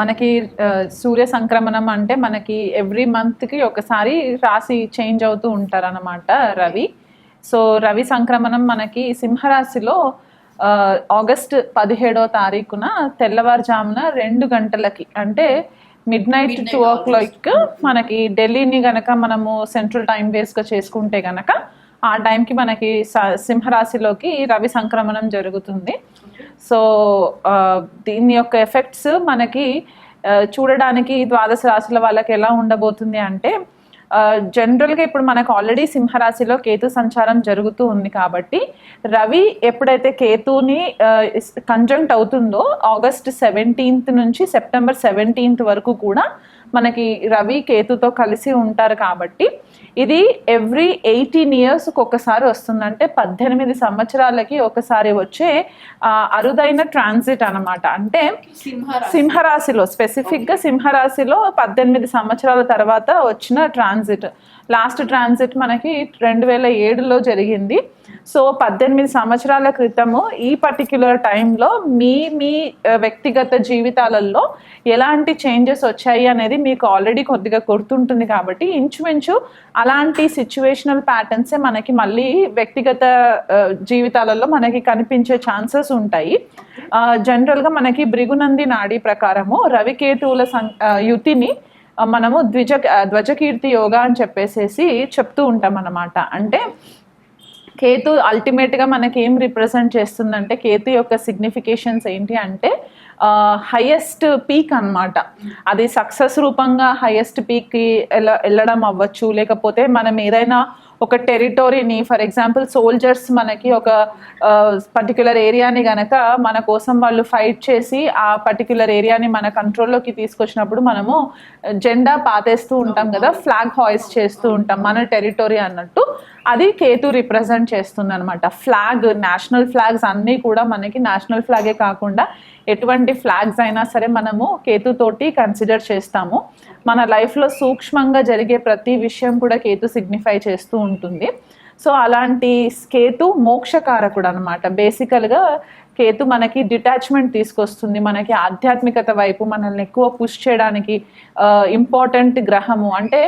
మనకి సూర్య సంక్రమణం అంటే మనకి ఎవ్రీ మంత్కి ఒకసారి రాశి చేంజ్ అవుతూ ఉంటారన్నమాట రవి. సో రవి సంక్రమణం మనకి సింహరాశిలో ఆగస్ట్ 17వ తారీఖున తెల్లవారుజామున 2 గంటలకి అంటే midnight 2 o'clock మనకి ఢిల్లీని గనక మనము సెంట్రల్ టైం బేస్గా చేసుకుంటే గనక ఆ టైంకి మనకి సింహరాశిలోకి రవి సంక్రమణం జరుగుతుంది. సో దీని యొక్క ఎఫెక్ట్స్ మనకి చూడడానికి ద్వాదశ రాశుల వాళ్ళకి ఎలా ఉండబోతుంది అంటే జనరల్గా ఇప్పుడు మనకు ఆల్రెడీ సింహరాశిలో కేతు సంచారం జరుగుతూ ఉంది కాబట్టి రవి ఎప్పుడైతే కేతుని కంజంక్ట్ అవుతుందో ఆగస్ట్ 17th నుంచి సెప్టెంబర్ 17th వరకు కూడా మనకి రవి కేతుతో కలిసి ఉంటారు కాబట్టి ఇది ఎవ్రీ 18 years ఒకసారి వస్తుంది. అంటే 18 సంవత్సరాలకి ఒకసారి వచ్చే అరుదైన ట్రాన్సిట్ అనమాట. అంటే సింహరాశిలో స్పెసిఫిక్గా సింహరాశిలో 18 సంవత్సరాల తర్వాత వచ్చిన ట్రాన్సిట్. లాస్ట్ ట్రాన్సిట్ మనకి 2007లో జరిగింది. సో 18 సంవత్సరాల క్రితము ఈ పర్టిక్యులర్ టైంలో మీ వ్యక్తిగత జీవితాలలో ఎలాంటి చేంజెస్ వచ్చాయి అనేది మీకు ఆల్రెడీ కొద్దిగా గుర్తుంటుంది కాబట్టి ఇంచుమించు అలాంటి సిచ్యువేషనల్ ప్యాటర్న్సే మనకి మళ్ళీ వ్యక్తిగత జీవితాలలో మనకి కనిపించే ఛాన్సెస్ ఉంటాయి. జనరల్గా మనకి భృగునంది నాడీ ప్రకారము రవికేతువుల యుతిని మనము ధ్వజకీర్తి యోగా అని చెప్పేసి చెప్తూ ఉంటాం అన్నమాట. అంటే కేతు అల్టిమేట్గా మనకి ఏం రిప్రజెంట్ చేస్తుందంటే కేతు యొక్క సిగ్నిఫికేషన్స్ ఏంటి అంటే హైయెస్ట్ పీక్ అనమాట. అది సక్సెస్ రూపంగా హైయెస్ట్ పీక్కి వెళ్ళడం అవ్వచ్చు, లేకపోతే మనం ఏదైనా ఒక టెరిటోరీని ఫర్ ఎగ్జాంపుల్ సోల్జర్స్ మనకి ఒక పర్టిక్యులర్ ఏరియాని గనక మన కోసం వాళ్ళు ఫైట్ చేసి ఆ పర్టిక్యులర్ ఏరియాని మన కంట్రోల్లోకి తీసుకొచ్చినప్పుడు మనము జెండా పాతేస్తూ ఉంటాం కదా, ఫ్లాగ్ హాయిస్ట్ చేస్తూ ఉంటాం మన టెరిటోరీ అన్నట్టు. అది కేతు రిప్రజెంట్ చేస్తుంది అనమాట. ఫ్లాగ్, నేషనల్ ఫ్లాగ్స్ అన్నీ కూడా మనకి నేషనల్ ఫ్లాగే కాకుండా ఎటువంటి ఫ్లాగ్స్ అయినా సరే మనము కేతుతోటి కన్సిడర్ చేస్తాము. మన లైఫ్లో సూక్ష్మంగా జరిగే ప్రతి విషయం కూడా కేతు సిగ్నిఫై చేస్తూ ఉంటుంది. సో అలాంటి కేతు మోక్షకారకుడు అనమాట. బేసికల్గా కేతు మనకి డిటాచ్మెంట్ తీసుకొస్తుంది, మనకి ఆధ్యాత్మికత వైపు మనల్ని ఎక్కువ పుష్ చేయడానికి ఇంపార్టెంట్ గ్రహము. అంటే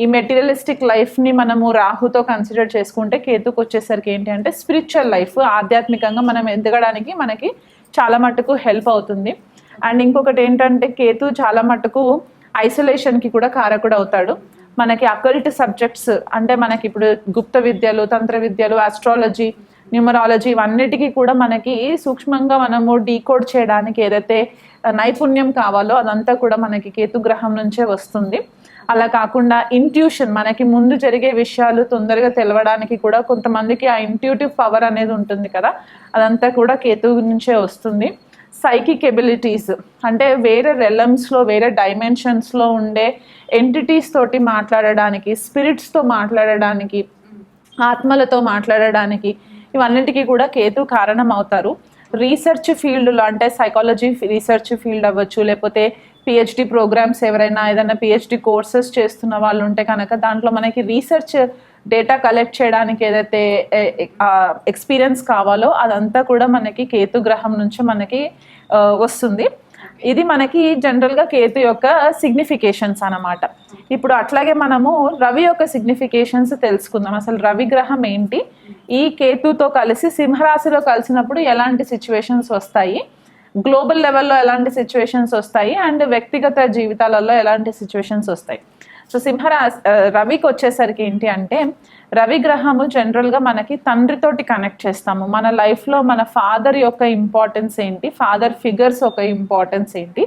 ఈ మెటీరియలిస్టిక్ లైఫ్ని మనము రాహుతో కన్సిడర్ చేసుకుంటే కేతుకు వచ్చేసరికి ఏంటి అంటే స్పిరిచువల్ లైఫ్, ఆధ్యాత్మికంగా మనం ఎదగడానికి మనకి చాలా మటుకు హెల్ప్ అవుతుంది. అండ్ ఇంకొకటి ఏంటంటే కేతు చాలా మటుకు ఐసోలేషన్కి కూడా కారకుడు అవుతాడు. మనకి అకల్ట్ సబ్జెక్ట్స్ అంటే మనకి ఇప్పుడు గుప్త విద్యలు, తంత్ర విద్యలు, ఆస్ట్రాలజీ, న్యూమరాలజీ ఇవన్నిటికీ కూడా మనకి సూక్ష్మంగా మనము డీకోడ్ చేయడానికి ఏదైతే నైపుణ్యం కావాలో అదంతా కూడా మనకి కేతు గ్రహం నుంచే వస్తుంది. అలా కాకుండా ఇంట్యూషన్, మనకి ముందు జరిగే విషయాలు తొందరగా తెలవడానికి కూడా కొంతమందికి ఆ ఇంట్యూటివ్ పవర్ అనేది ఉంటుంది కదా, అదంతా కూడా కేతు నుంచే వస్తుంది. సైకిక్ ఎబిలిటీస్ అంటే వేరే రెలమ్స్లో, వేరే డైమెన్షన్స్లో ఉండే ఎంటిటీస్ తోటి మాట్లాడడానికి, స్పిరిట్స్తో మాట్లాడడానికి, ఆత్మలతో మాట్లాడడానికి ఇవన్నిటికీ కూడా కేతు కారణం అవుతారు. రీసెర్చ్ ఫీల్డ్లో అంటే సైకాలజీ రీసెర్చ్ ఫీల్డ్ అవ్వచ్చు, లేకపోతే పిహెచ్డి ప్రోగ్రామ్స్ ఎవరైనా ఏదైనా పిహెచ్డి కోర్సెస్ చేస్తున్న వాళ్ళు ఉంటే కనుక దాంట్లో మనకి రీసెర్చ్ డేటా కలెక్ట్ చేయడానికి ఏదైతే ఎక్స్పీరియన్స్ కావాలో అదంతా కూడా మనకి కేతు గ్రహం నుంచి మనకి వస్తుంది. ఇది మనకి జనరల్గా కేతు యొక్క సిగ్నిఫికేషన్స్ అన్నమాట. ఇప్పుడు అట్లాగే మనము రవి యొక్క సిగ్నిఫికేషన్స్ తెలుసుకుందాం. అసలు రవి గ్రహం ఏంటి, ఈ కేతుతో కలిసి సింహరాశిలో కలిసినప్పుడు ఎలాంటి సిచ్యువేషన్స్ వస్తాయి, గ్లోబల్ లెవెల్లో ఎలాంటి సిచ్యువేషన్స్ వస్తాయి, అండ్ వ్యక్తిగత జీవితాలలో ఎలాంటి సిచ్యువేషన్స్ వస్తాయి. సో రవికి వచ్చేసరికి ఏంటి అంటే రవి గ్రహము జనరల్గా మనకి తండ్రితోటి కనెక్ట్ చేస్తాము. మన లైఫ్లో మన ఫాదర్ యొక్క ఇంపార్టెన్స్ ఏంటి, ఫాదర్ ఫిగర్స్ యొక్క ఇంపార్టెన్స్ ఏంటి,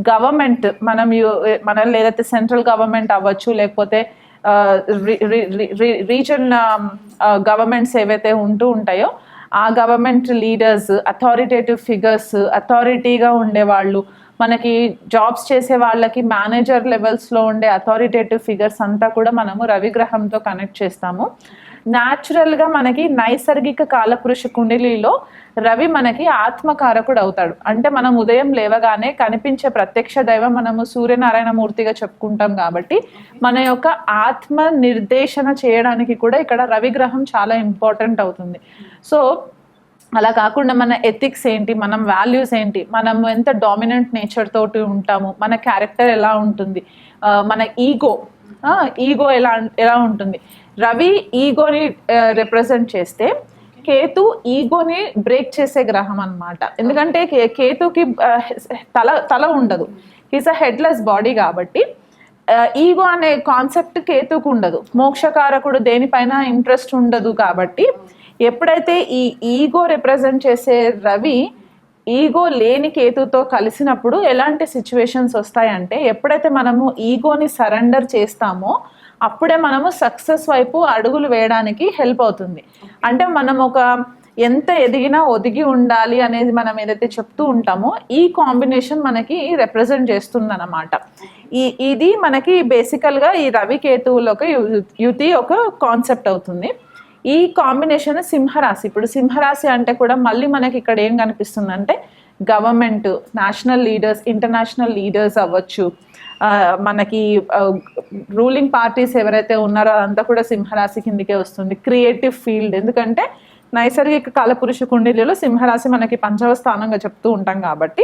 గవర్నమెంట్ మనం ఏదైతే సెంట్రల్ గవర్నమెంట్ అవ్వచ్చు, లేకపోతే రీజన్ గవర్నమెంట్స్ ఏవైతే ఉంటూ ఉంటాయో ఆ గవర్నమెంట్ లీడర్స్, అథారిటేటివ్ ఫిగర్స్, అథారిటీగా ఉండేవాళ్ళు, మనకి జాబ్స్ చేసే వాళ్ళకి మేనేజర్ లెవెల్స్లో ఉండే అథారిటేటివ్ ఫిగర్స్ అంతా కూడా మనము రవిగ్రహంతో కనెక్ట్ చేస్తాము. న్యాచురల్గా మనకి నైసర్గిక కాలపురుష కుండలిలో రవి మనకి ఆత్మకారకుడు అవుతాడు. అంటే మనం ఉదయం లేవగానే కనిపించే ప్రత్యక్ష దైవం మనము సూర్యనారాయణ మూర్తిగా చెప్పుకుంటాం కాబట్టి మన యొక్క ఆత్మ నిర్దేశన చేయడానికి కూడా ఇక్కడ రవిగ్రహం చాలా ఇంపార్టెంట్ అవుతుంది. సో అలా కాకుండా మన ఎథిక్స్ ఏంటి, మనం వాల్యూస్ ఏంటి, మనం ఎంత డామినెంట్ నేచర్ తోటి ఉంటాము, మన క్యారెక్టర్ ఎలా ఉంటుంది, మన ఈగో ఎలా ఎలా ఉంటుంది. రవి ఈగోని రిప్రజెంట్ చేస్తే కేతు ఈగోని బ్రేక్ చేసే గ్రహం అన్నమాట. ఎందుకంటే కేతుకి తల ఉండదు, ఈజ్ అ హెడ్లెస్ బాడీ కాబట్టి ఈగో అనే కాన్సెప్ట్ కేతుకు ఉండదు. మోక్షకారకుడు దేనిపైన ఇంట్రెస్ట్ ఉండదు కాబట్టి ఎప్పుడైతే ఈ ఈగో రిప్రజెంట్ చేసే రవి ఈగో లేని కేతుతో కలిసినప్పుడు ఎలాంటి సిచ్యువేషన్స్ వస్తాయంటే, ఎప్పుడైతే మనము ఈగోని సరెండర్ చేస్తామో అప్పుడే మనము సక్సెస్ వైపు అడుగులు వేయడానికి హెల్ప్ అవుతుంది. అంటే మనం ఎంత ఎదిగినా ఒదిగి ఉండాలి అనేది మనం ఏదైతే చెప్తూ ఉంటామో ఈ కాంబినేషన్ మనకి రిప్రజెంట్ చేస్తుంది అన్నమాట. ఇది మనకి బేసికల్గా ఈ రవి కేతువులకు యుతి ఒక కాన్సెప్ట్ అవుతుంది. ఈ కాంబినేషన్ సింహరాశి. ఇప్పుడు సింహరాశి అంటే కూడా మళ్ళీ మనకి ఇక్కడ ఏం కనిపిస్తుంది అంటే government, national leaders, international leaders అవ్వచ్చు, మనకి రూలింగ్ పార్టీస్ ఎవరైతే ఉన్నారో అదంతా కూడా సింహరాశి కిందికే వస్తుంది. క్రియేటివ్ ఫీల్డ్, ఎందుకంటే నైసర్గిక కాలపురుష కుండలిలో సింహరాశి మనకి పంచమ స్థానంగా చెప్తూ ఉంటాం కాబట్టి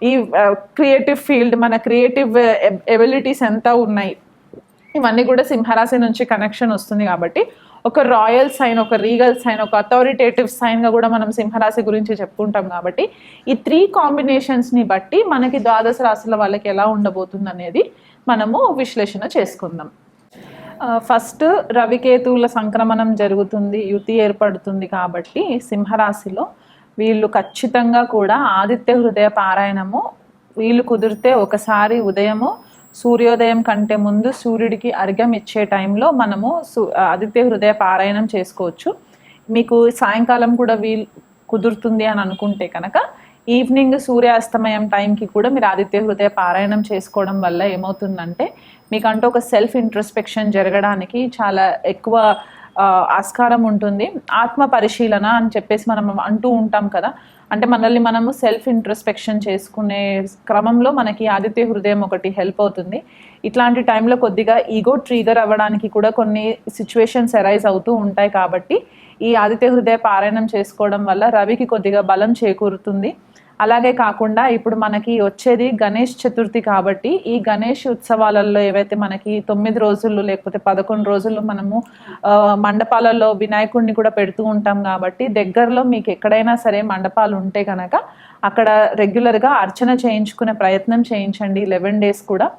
ఈ క్రియేటివ్ ఫీల్డ్, మన క్రియేటివ్ ఎబిలిటీస్ ఎంత ఉన్నాయి ఇవన్నీ కూడా సింహరాశి నుంచి కనెక్షన్ వస్తుంది. కాబట్టి ఒక రాయల్ సైన్, ఒక రీగల్ సైన్, ఒక అథారిటేటివ్ సైన్గా కూడా మనం సింహరాశి గురించి చెప్పుకుంటాం. కాబట్టి ఈ 3 కాంబినేషన్స్ని బట్టి మనకి ద్వాదశ రాశుల వాళ్ళకి ఎలా ఉండబోతుంది అనేది మనము విశ్లేషణ చేసుకుందాం. ఫస్ట్ రవికేతువుల సంక్రమణం జరుగుతుంది, యుతి ఏర్పడుతుంది. కాబట్టి సింహరాశిలో వీళ్ళు ఖచ్చితంగా కూడా ఆదిత్య హృదయ పారాయణము, వీళ్ళు కుదిరితే ఒకసారి ఉదయము సూర్యోదయం కంటే ముందు సూర్యుడికి అర్ఘ్యం ఇచ్చే టైంలో మనము ఆదిత్య హృదయ పారాయణం చేసుకోవచ్చు. మీకు సాయంకాలం కూడా వీలు కుదురుతుంది అని అనుకుంటే కనుక ఈవినింగ్ సూర్యాస్తమయం టైంకి కూడా మీరు ఆదిత్య హృదయ పారాయణం చేసుకోవడం వల్ల ఏమవుతుందంటే మీకంటూ ఒక సెల్ఫ్ ఇంట్రోస్పెక్షన్ జరగడానికి చాలా ఎక్కువ ఆస్కారం ఉంటుంది. ఆత్మ పరిశీలన అని చెప్పేసి మనం అంటూ ఉంటాం కదా, అంటే మనల్ని మనము సెల్ఫ్ ఇంట్రోస్పెక్షన్ చేసుకునే క్రమంలో మనకి ఆదిత్య హృదయం ఒకటి హెల్ప్ అవుతుంది. ఇట్లాంటి టైంలో కొద్దిగా ఈగో ట్రిగర్ అవ్వడానికి కూడా కొన్ని సిచ్యువేషన్స్ అరైజ్ అవుతూ ఉంటాయి. కాబట్టి ఈ ఆదిత్య హృదయ పారాయణం చేసుకోవడం వల్ల రవికి కొద్దిగా బలం చేకూరుతుంది. అలాగే కాకుండా ఇప్పుడు మనకి వచ్చేది గణేష్ చతుర్థి కాబట్టి ఈ గణేష్ ఉత్సవాలలో ఏవైతే మనకి 9 రోజులు లేకపోతే 11 రోజులు మనము మండపాలలో వినాయకుడిని కూడా పెడుతూ ఉంటాం. కాబట్టి దగ్గరలో మీకు ఎక్కడైనా సరే మండపాలు ఉంటే కనుక అక్కడ రెగ్యులర్గా అర్చన చేయించుకునే ప్రయత్నం చేయించండి 11 days కూడా.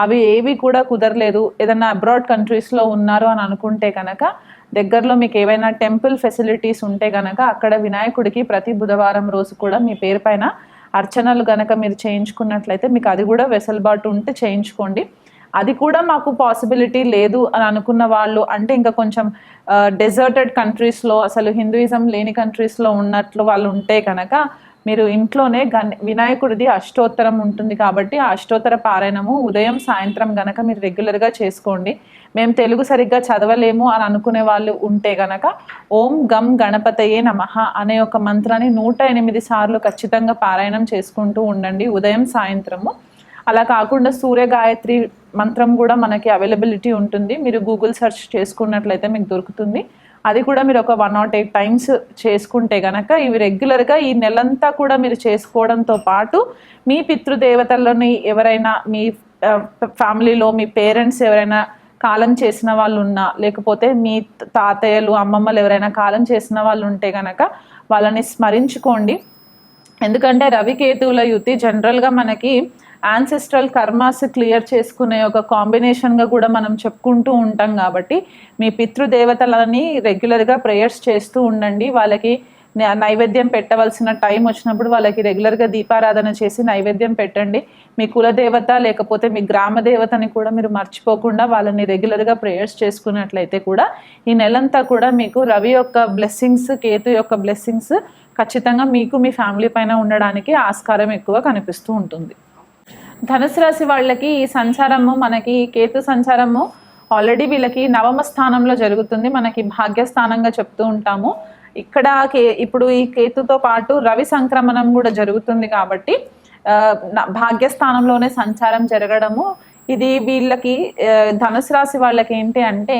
అవి ఏవి కూడా కుదరలేదు, ఏదైనా అబ్రాడ్ కంట్రీస్లో ఉన్నారు అని అనుకుంటే కనుక దగ్గరలో మీకు ఏవైనా టెంపుల్ ఫెసిలిటీస్ ఉంటే కనుక అక్కడ వినాయకుడికి ప్రతి బుధవారం రోజు కూడా మీ పేరు పైన అర్చనలు కనుక మీరు చేయించుకున్నట్లయితే మీకు అది కూడా వెసులుబాటు ఉంటే చేయించుకోండి. అది కూడా మాకు పాసిబిలిటీ లేదు అని అనుకున్న వాళ్ళు, అంటే ఇంకా కొంచెం డెజర్టెడ్ కంట్రీస్లో అసలు హిందూయిజం లేని కంట్రీస్లో ఉన్నట్లు వాళ్ళు ఉంటే కనుక మీరు ఇంట్లోనే వినాయకుడిది అష్టోత్తరం ఉంటుంది కాబట్టి ఆ అష్టోత్తర పారాయణము ఉదయం సాయంత్రం గనక మీరు రెగ్యులర్గా చేసుకోండి. మేము తెలుగు సరిగ్గా చదవలేము అని అనుకునే వాళ్ళు ఉంటే గనక ఓం గం గణపతయే నమః అనే ఒక మంత్రాన్ని 108 సార్లు ఖచ్చితంగా పారాయణం చేసుకుంటూ ఉండండి ఉదయం సాయంత్రము. అలా కాకుండా సూర్య గాయత్రి మంత్రం కూడా మనకి అవైలబిలిటీ ఉంటుంది, మీరు గూగుల్ సెర్చ్ చేసుకున్నట్లయితే మీకు దొరుకుతుంది. అది కూడా మీరు ఒక 108 times చేసుకుంటే కనుక ఇవి రెగ్యులర్గా ఈ నెలంతా కూడా మీరు చేసుకోవడంతో పాటు మీ పితృదేవతలని ఎవరైనా మీ ఫ్యామిలీలో మీ పేరెంట్స్ ఎవరైనా కాలం చేసిన వాళ్ళు ఉన్నా, లేకపోతే మీ తాతయ్యలు అమ్మమ్మలు ఎవరైనా కాలం చేసిన వాళ్ళు ఉంటే కనుక వాళ్ళని స్మరించుకోండి. ఎందుకంటే రవికేతువుల యుతి జనరల్గా మనకి యాన్సెస్ట్రల్ కర్మాస్ క్లియర్ చేసుకునే ఒక కాంబినేషన్గా కూడా మనం చెప్పుకుంటూ ఉంటాం. కాబట్టి మీ పితృదేవతలని రెగ్యులర్గా ప్రేయర్స్ చేస్తూ ఉండండి. వాళ్ళకి నైవేద్యం పెట్టవలసిన టైం వచ్చినప్పుడు వాళ్ళకి రెగ్యులర్గా దీపారాధన చేసి నైవేద్యం పెట్టండి. మీ కులదేవత లేకపోతే మీ గ్రామ దేవతని కూడా మీరు మర్చిపోకుండా వాళ్ళని రెగ్యులర్గా ప్రేయర్స్ చేసుకున్నట్లయితే కూడా ఈ నెలంతా కూడా మీకు రవి యొక్క బ్లెస్సింగ్స్, కేతు యొక్క బ్లెస్సింగ్స్ ఖచ్చితంగా మీకు మీ ఫ్యామిలీ పైన ఉండడానికి ఆస్కారం ఎక్కువ కనిపిస్తూ ఉంటుంది. ధనుసు రాశి వాళ్ళకి ఈ సంచారము, మనకి కేతు సంచారము ఆల్రెడీ వీళ్ళకి 9వ స్థానంలో జరుగుతుంది, మనకి భాగ్యస్థానంగా చెప్తూ ఉంటాము. ఇక్కడ ఇప్పుడు ఈ కేతుతో పాటు రవి సంక్రమణం కూడా జరుగుతుంది కాబట్టి భాగ్యస్థానంలోనే సంచారం జరగడము ఇది వీళ్ళకి ధనుసు రాశి వాళ్ళకి ఏంటి అంటే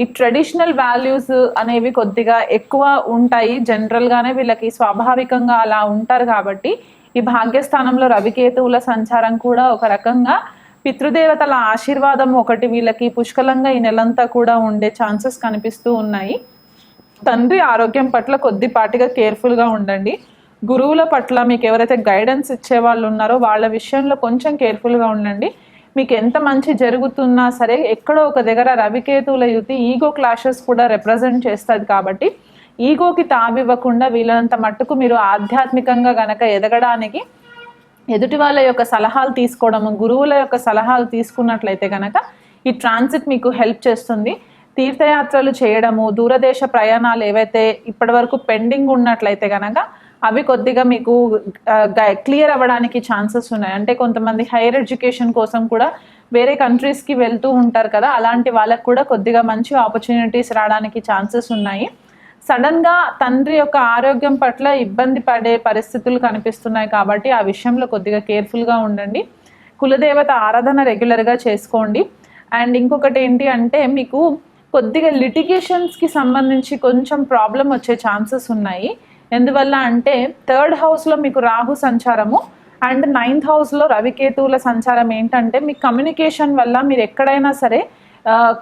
ఈ ట్రెడిషనల్ వాల్యూస్ అనేవి కొద్దిగా ఎక్కువ ఉంటాయి. జనరల్గానే వీళ్ళకి స్వాభావికంగా అలా ఉంటారు కాబట్టి ఈ భాగ్యస్థానంలో రవికేతువుల సంచారం కూడా ఒక రకంగా పితృదేవతల ఆశీర్వాదం ఒకటి వీళ్ళకి పుష్కలంగా ఈ నెలంతా కూడా ఉండే ఛాన్సెస్ కనిపిస్తూ ఉన్నాయి. తండ్రి ఆరోగ్యం పట్ల కొద్దిపాటిగా కేర్ఫుల్గా ఉండండి. గురువుల పట్ల మీకు ఎవరైతే గైడెన్స్ ఇచ్చే వాళ్ళు ఉన్నారో వాళ్ళ విషయంలో కొంచెం కేర్ఫుల్గా ఉండండి. మీకు ఎంత మంచి జరుగుతున్నా సరే ఎక్కడో ఒక దగ్గర రవికేతువుల యుతి ఈగో క్లాషెస్ కూడా రిప్రజెంట్ చేస్తుంది కాబట్టి ఈగోకి తావివ్వకుండా వీళ్ళంత మట్టుకు మీరు ఆధ్యాత్మికంగా గనక ఎదగడానికి ఎదుటి వాళ్ళ యొక్క సలహాలు తీసుకోవడము, గురువుల యొక్క సలహాలు తీసుకున్నట్లయితే కనుక ఈ ట్రాన్సిట్ మీకు హెల్ప్ చేస్తుంది. తీర్థయాత్రలు చేయడము, దూరదేశ ప్రయాణాలు ఏవైతే ఇప్పటి వరకు పెండింగ్ ఉన్నట్లయితే కనుక అవి కొద్దిగా మీకు క్లియర్ అవ్వడానికి ఛాన్సెస్ ఉన్నాయి. అంటే కొంతమంది హైయర్ ఎడ్యుకేషన్ కోసం కూడా వేరే కంట్రీస్కి వెళ్తూ ఉంటారు కదా, అలాంటి వాళ్ళకు కూడా కొద్దిగా మంచి ఆపర్చునిటీస్ రావడానికి ఛాన్సెస్ ఉన్నాయి. సడన్గా తండ్రి యొక్క ఆరోగ్యం పట్ల ఇబ్బంది పడే పరిస్థితులు కనిపిస్తున్నాయి కాబట్టి ఆ విషయంలో కొద్దిగా కేర్ఫుల్గా ఉండండి. కులదేవత ఆరాధన రెగ్యులర్గా చేసుకోండి. అండ్ ఇంకొకటి ఏంటి అంటే మీకు కొద్దిగా లిటిగేషన్స్కి సంబంధించి కొంచెం ప్రాబ్లం వచ్చే ఛాన్సెస్ ఉన్నాయి. ఎందువల్ల అంటే 3rd హౌస్లో మీకు రాహు సంచారము అండ్ 9th హౌస్లో రవికేతువుల సంచారం ఏంటంటే మీ కమ్యూనికేషన్ వల్ల మీరు ఎక్కడైనా సరే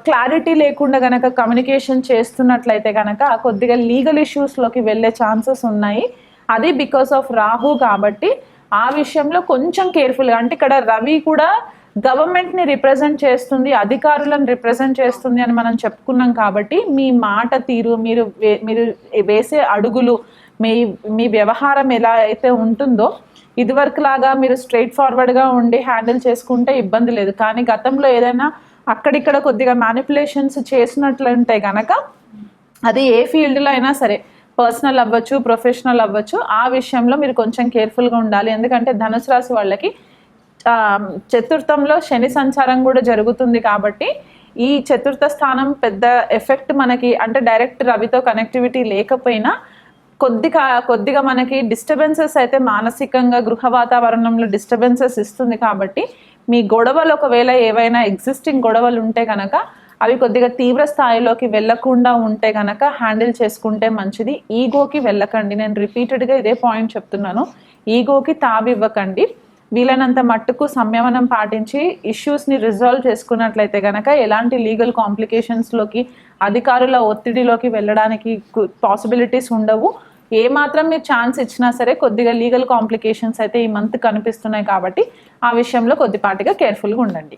క్లారిటీ లేకుండా కనుక కమ్యూనికేషన్ చేస్తున్నట్లయితే కనుక కొద్దిగా లీగల్ ఇష్యూస్లోకి వెళ్ళే ఛాన్సెస్ ఉన్నాయి. అది బికాస్ ఆఫ్ రాహు కాబట్టి ఆ విషయంలో కొంచెం కేర్ఫుల్గా, అంటే ఇక్కడ రవి కూడా గవర్నమెంట్ని రిప్రజెంట్ చేస్తుంది, అధికారులను రిప్రజెంట్ చేస్తుంది అని మనం చెప్పుకున్నాం కాబట్టి మీ మాట తీరు, మీరు వేసే అడుగులు, మీ వ్యవహారం ఎలా అయితే ఉంటుందో ఇదివరకు లాగా మీరు స్ట్రైట్ ఫార్వర్డ్గా ఉండి హ్యాండిల్ చేసుకుంటే ఇబ్బంది లేదు. కానీ గతంలో ఏదైనా అక్కడిక్కడ కొద్దిగా మ్యానిపులేషన్స్ చేసినట్లుంటే కనుక అది ఏ ఫీల్డ్లో అయినా సరే, పర్సనల్ అవ్వచ్చు, ప్రొఫెషనల్ అవ్వచ్చు, ఆ విషయంలో మీరు కొంచెం కేర్ఫుల్గా ఉండాలి. ఎందుకంటే ధనుసు రాశి వాళ్ళకి 4థంలో శని సంచారం కూడా జరుగుతుంది కాబట్టి ఈ 4థ స్థానం పెద్ద ఎఫెక్ట్ మనకి, అంటే డైరెక్ట్ రవితో కనెక్టివిటీ లేకపోయినా కొద్దిగా మనకి డిస్టర్బెన్సెస్ అయితే మానసికంగా గృహ వాతావరణంలో డిస్టర్బెన్సెస్ ఇస్తుంది. కాబట్టి మీ గొడవలు ఒకవేళ ఏవైనా ఎగ్జిస్టింగ్ గొడవలు ఉంటే కనుక అవి కొద్దిగా తీవ్ర స్థాయిలోకి వెళ్ళకుండా ఉంటే కనుక హ్యాండిల్ చేసుకుంటే మంచిది. ఈగోకి వెళ్ళకండి. నేను రిపీటెడ్గా ఇదే పాయింట్ చెప్తున్నాను, ఈగోకి తావివ్వకండి. వీలైనంత మట్టుకు సంయమనం పాటించి ఇష్యూస్ని రిజాల్వ్ చేసుకున్నట్లయితే కనుక ఎలాంటి లీగల్ కాంప్లికేషన్స్లోకి, అధికారుల ఒత్తిడిలోకి వెళ్ళడానికి పాసిబిలిటీస్ ఉండవు. ఏమాత్రం మీరు ఛాన్స్ ఇచ్చినా సరే కొద్దిగా లీగల్ కాంప్లికేషన్స్ అయితే ఈ మంత్ కనిపిస్తున్నాయి కాబట్టి ఆ విషయంలో కొద్దిపాటిగా కేర్ఫుల్గా ఉండండి.